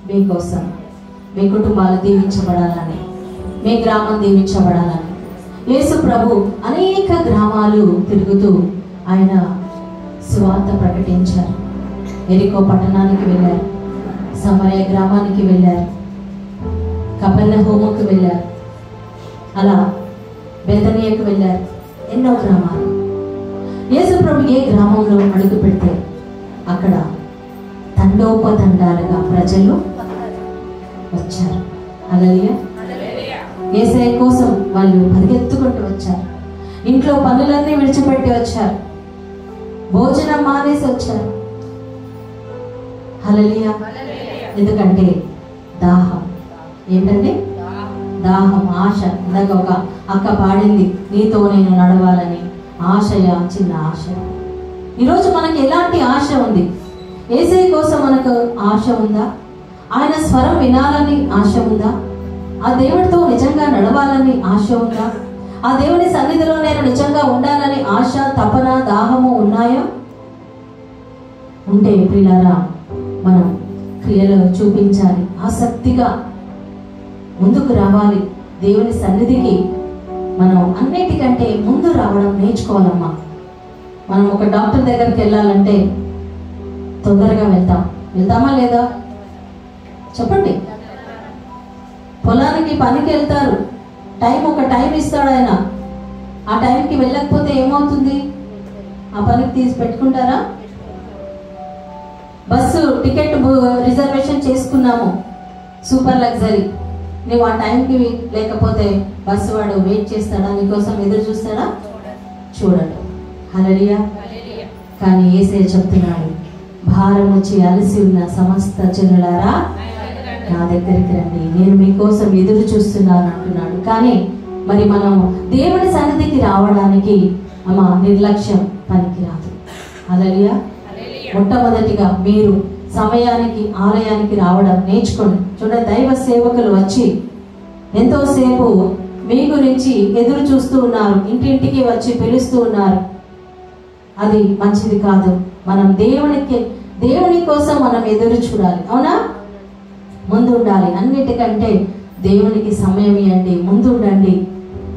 మీకోసం, మీ కుటుంబాలు దీవించబడాలని, మీ గ్రామం దీవించబడాలని యేసు ప్రభు అనేక గ్రామాలు తిరుగుతూ ఆయన సువార్త ప్రకటించారు. ఎరికో పట్టణానికి వెళ్ళారు, సమరయ గ్రామానికి వెళ్ళారు, కపెర్నహూముకు వెళ్ళారు, అలా బేతనియకు వెళ్ళారు. ఎన్నో గ్రామాలు. యేసు ప్రభు ఏ గ్రామంలో అడుగు పెడితే అక్కడ తండోపతండాలుగా ప్రజలు వచ్చారు. హల్లెలూయా. యేసయ్య కోసం వాళ్ళు పరిగెత్తుకుంటూ వచ్చారు. ఇంట్లో పనులన్నీ విడిచిపెట్టి వచ్చారు. భోజనం మానేసి వచ్చారు. హల్లెలూయా. ఎందుకంటే దాహం. ఏంటంటే దాహం, ఆశ. ఇందాక ఒక అక్క పాడింది, నీతో నేను నడవాలని. ఆశయ, చిన్న ఆశ. ఈరోజు మనకి ఎలాంటి ఆశ ఉంది? యేసయ్య కోసం మనకు ఆశ ఉందా? ఆయన స్వరం వినాలని ఆశ ఉందా? ఆ దేవుడితో నిజంగా నడవాలని ఆశ ఉందా? ఆ దేవుని సన్నిధిలో నేను నిజంగా ఉండాలని ఆశ, తపన, దాహము ఉన్నాయా? ఉంటే ప్రియులారా, మనం క్రియలో చూపించాలి. ఆసక్తిగా ముందుకు రావాలి. దేవుని సన్నిధికి మనం అన్నిటికంటే ముందు రావడం నేర్చుకోవాలమ్మా. మనం ఒక డాక్టర్ దగ్గరికి వెళ్ళాలంటే తొందరగా వెళ్తామా లేదా? చెప్పండి. పొలానికి పనికి వెళ్తారు, ఒక టైం ఇస్తాడు ఆయన. ఆ టైంకి వెళ్ళకపోతే ఏమవుతుంది? ఆ పనికి తీసి పెట్టుకుంటారా? బస్సు టికెట్ రిజర్వేషన్ చేసుకున్నాము, సూపర్ లగ్జరీ. నువ్వు ఆ టైంకి లేకపోతే బస్సు వాడు వెయిట్ చేస్తాడా? నీకోసం ఎదురు చూస్తాడా? చూడండి. హల్లెలూయా. కానీ యేసయ్య చెప్తున్నాడు, భారం వచ్చి అలసి ఉన్న సమస్త జనులారా నా దగ్గరికి రండి, నేను మీకోసం ఎదురు చూస్తున్నాను అంటున్నాడు. కానీ మరి మనం దేవుని సన్నిధికి రావడానికి నిర్లక్ష్యం పనికిరాదు. హల్లెలూయా. మొట్టమొదటిగా మీరు సమయానికి ఆలయానికి రావడం నేర్చుకోండి. చూడండి, దైవ సేవకులు వచ్చి ఎంతోసేపు మీ గురించి ఎదురు చూస్తూ ఉన్నారు, ఇంటింటికి వచ్చి పిలుస్తూ ఉన్నారు. అది మంచిది కాదు. మనం దేవుని కోసం మనం ఎదురు చూడాలి. అవునా? ముందు ఉండాలి. అన్నిటికంటే దేవునికి సమయం ఇవ్వండి, ముందు ఉండండి.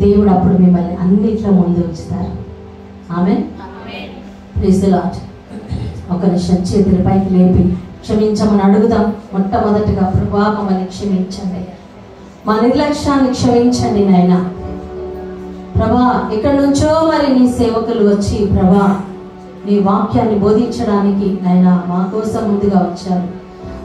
దేవుడు అప్పుడు మిమ్మల్ని అన్నిట్లో ముందు ఉంచుతారు. ఆమేన్. Praise the Lord. ఒక నిమిషం చేతుల పైకి లేపి క్షమించమని అడుగుదాం. మొట్టమొదటిగా ప్రభువా మమ్మల్ని క్షమించండి, మా నిర్లక్ష్యాన్ని క్షమించండి నాయనా. ప్రభా, ఎక్కడి నుంచో మరి నీ సేవకులు వచ్చి ప్రభా నీ వాక్యాన్ని బోధించడానికి నాయనా మా కోసం ముందుగా వచ్చారు.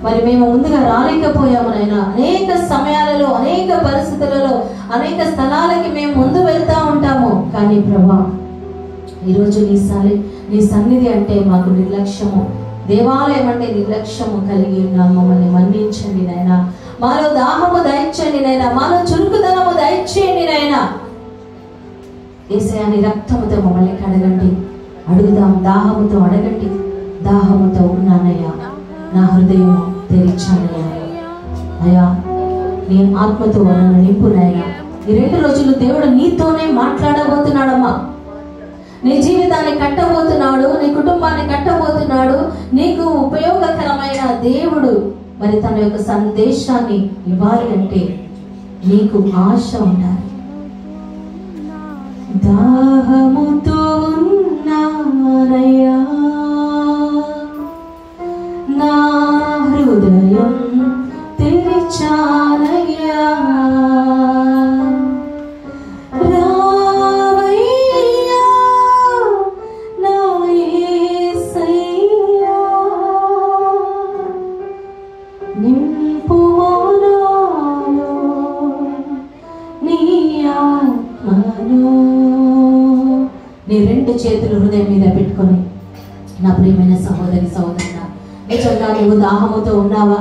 మరి మేము ముందుగా రాలేకపోయాము నాయనా. అనేక సమయాలలో, అనేక పరిస్థితులలో, అనేక స్థలాలకి మేము ముందు వెళ్తా ఉంటాము. కానీ ప్రభా, ఈరోజు నీ సన్నిధి అంటే మాకు నిర్లక్ష్యము, దేవాలయం అంటే నిర్లక్ష్యము కలిగి ఉన్నాము. మమ్మల్ని మన్నించండి నాయనా. మాలో దాహము దయచేయండి నాయనా, మాలో చురుకుదనము దయచేయండి నాయనా. యేసయ్య నీ రక్తముతో మమ్మల్ని కడగండి. అడుగుదాం, దాహముతో అడగండి. దాహముతో ఉన్నానయ్యా, నా హృదయం తెరిచానయ్యా. అయ్యా, నీ ఆత్మతో నన్ను నింపునయ్యా. ఈ 2 రోజులు దేవుడు నీతోనే మాట్లాడబోతున్నాడమ్మా. నీ జీవితాన్ని కట్టబోతున్నాడు, నీ కుటుంబాన్ని కట్టబోతున్నాడు. నీకు ఉపయోగకరమైన దేవుడు మరి తన యొక్క సందేశాన్ని ఇవ్వాలి అంటే నీకు ఆశ ఉండాలి. దాహముతో ఉన్నానయ్యా, నా హృదయం తెరిచానయ్యా. నీ 2 చేతులు హృదయం మీద పెట్టుకొని, నా ప్రియమైన సహోదరి సహోదరుడా, నిజంగా నువ్వు దాహముతో ఉన్నావా?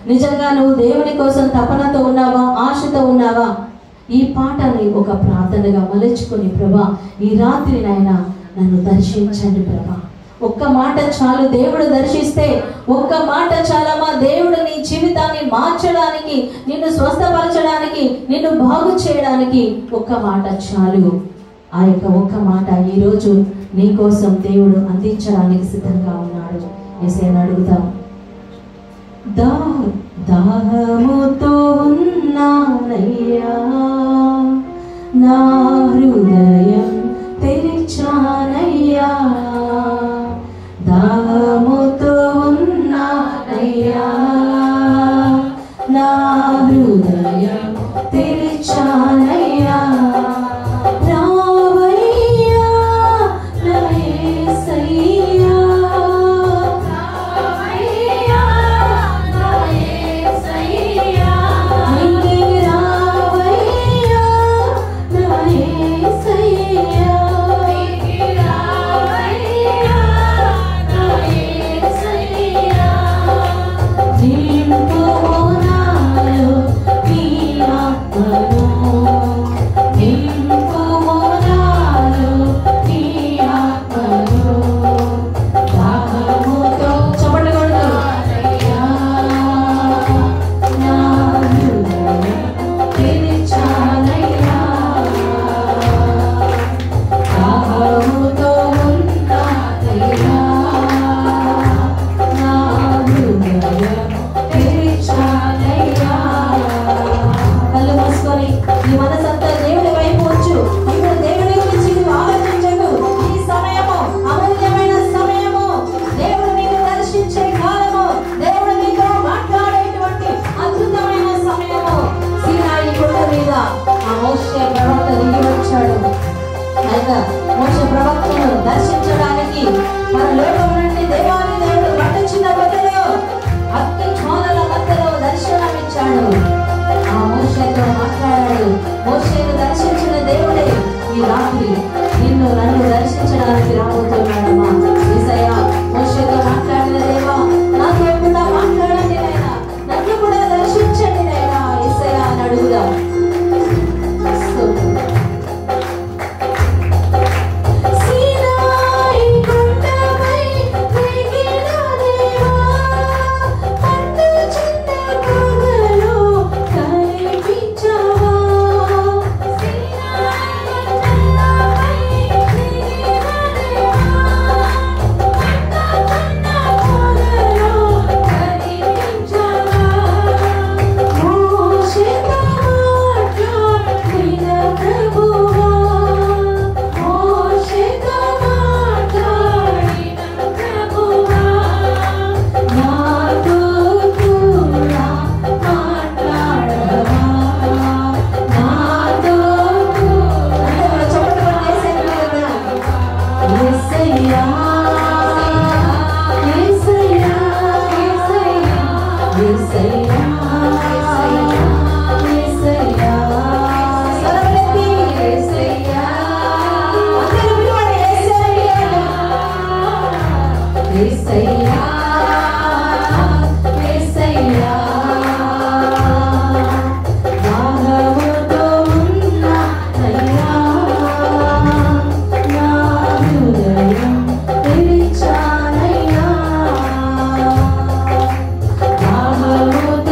నిజంగా నువ్వు దేవుని కోసం తపనతో ఉన్నావా? ఆశతో ఉన్నావా? ఈ పాటని ఒక ప్రార్థనగా మలుచుకొని, ప్రభా ఈ రాత్రి నాయన నన్ను దర్శించండి ప్రభా. ఒక్క మాట చాలు. దేవుడు దర్శిస్తే ఒక్క మాట చాలమ్మా. దేవుడు నీ జీవితాన్ని మార్చడానికి, నిన్ను స్వస్థపరచడానికి, నిన్ను బాగు చేయడానికి ఒక్క మాట చాలు. ఆ యొక్క ఒక్క మాట ఈరోజు నీ కోసం దేవుడు అందించడానికి సిద్ధంగా ఉన్నాడు. యేసయ్యను అడుగుదాం, దాహముతో దాహముతో ఉన్నానయ్యా, నా హృదయం తెరిచానయ్యా, దాహముతో ఉన్నానయ్యా, నా హృదయం తెరిచానయ్యా, రావయ్యా నా యేసయ్యా, రావయ్యా నా యేసయ్యా, నీవే రావయ్యా నా యేసయ్యా, నీవే రావయ్యా నా యేసయ్యా, నింపుము నాలో నీ ఆత్మను, నింపుము నాలో నీ ఆత్మను, దాహముతో చప్పట్లు కొడుతూ నా హృదయం తెరిచానయ్యా, దాహముతో ఉన్నానయ్యా, నా హృదయం తెరిచానయ్యా. కళ్ళు మూసుకొని నీ మనసంతా దేవుడి వైపు ఉంచు. ఇప్పుడు దేవుడి గురించి నువ్వు ఆలోచించకు. ఈ సమయము అమూల్యమైన సమయము, దేవుడు నీకు దర్శించే కాలము, దేవుడు నీతో మాట్లాడేటువంటి అద్భుతమైన సమయము. సీనాయి కొండ మీద ఆ మోషే ప్రవక్త దిగి వచ్చాడు. అయితే మోషే ప్రవక్తను దర్శించడానికి మన లోకం నుండి దేవాది దేవుడు పట్టుచున్న బదులు అగ్ని జ్వాలల మధ్యలో దర్శనమిచ్చాడు. ఆ మోషేతో మాట్లాడాడు. మోషేను దర్శించిన దేవుడే ఈ రాత్రి నిన్ను నన్ను దర్శించడానికి రాబోతున్నాడమ్మా. యేసయ్యా మోషేతో మాట్లాడిన దేవా, నాతో కూడా మాట్లాడండి నాయనా, నన్ను కూడా దర్శించండి నాయనా యేసయ్యా అని అడుగుదాం. సీనాయి కొండపై దిగిన దేవా, పండు చిన్న పొగలో కనిపించావా, సీనాయి కొండపై దిగిన దేవా, పండు చిన్న పొగలో కనిపించావా, మోషేతో మాట్లాడిన ప్రభువా, మోషేతో మాట్లాడిన ప్రభువా, నాతో కూడా మాట్లాడవా, నాతో కూడా యేసయ్యా, యేసయ్యా, యేసయ్యా, యేసయ్యా, యేసయ్యా, సర్వశక్తి యేసయ్యా, అందరూ పిలవండి యేసయ్యా, యేసయ్యా, యేసయ్యా, దాహముతో ఉన్నానయ్యా, నా హృదయం తెరిచానయ్యా, దాహముతో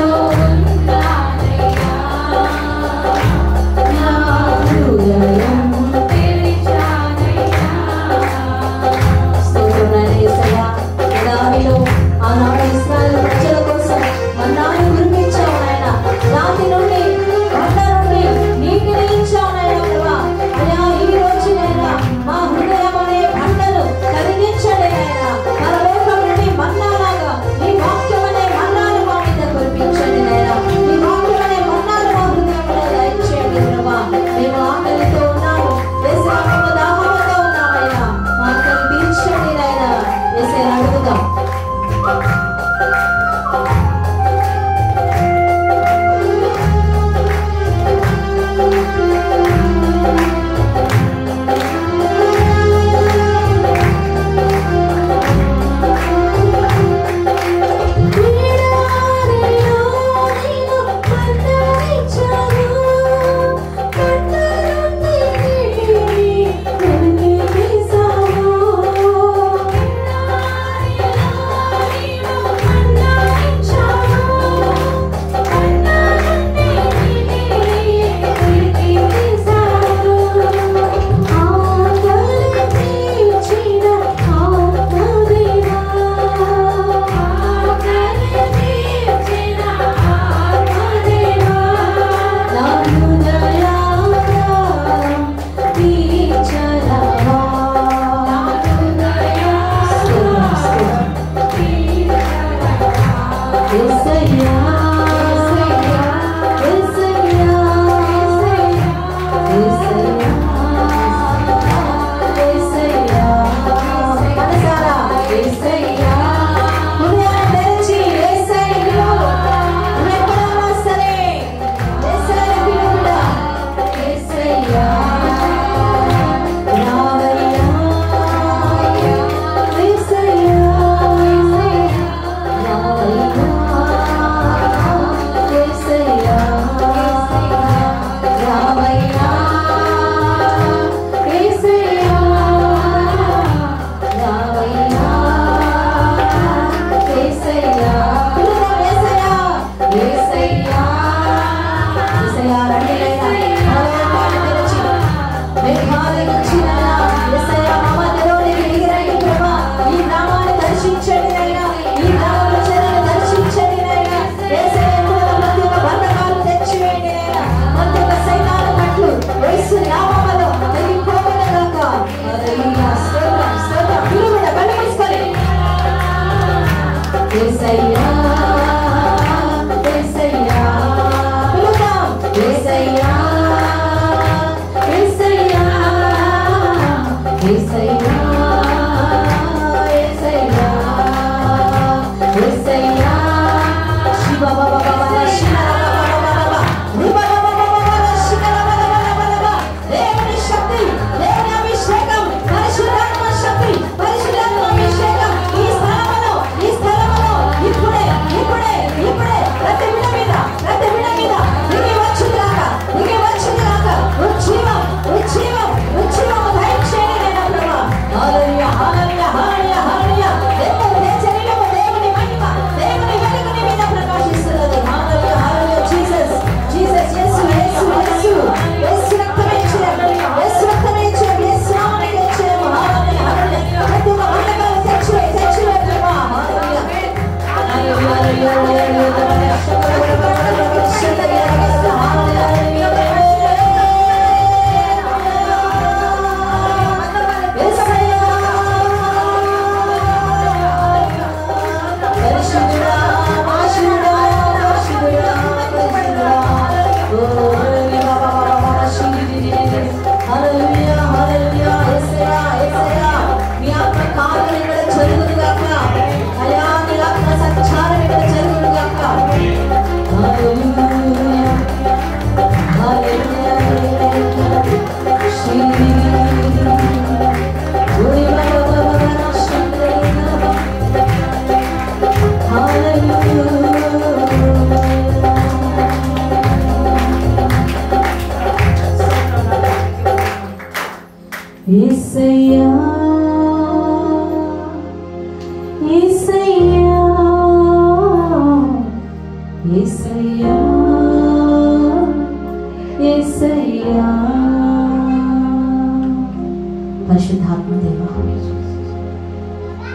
పరిశుద్ధాత్మ దేవా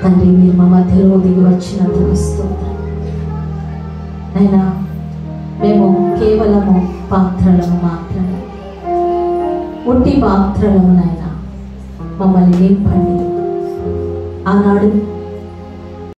తండ్రి, మీరు మా మధ్యలో దిగి వచ్చినందుకు స్తోత్రం. అయినా మేము కేవలము పాత్రలము మాత్రమే, ఒట్టి పాత్రలము. నాయన మమ్మల్ని నింపండి. ఆనాడు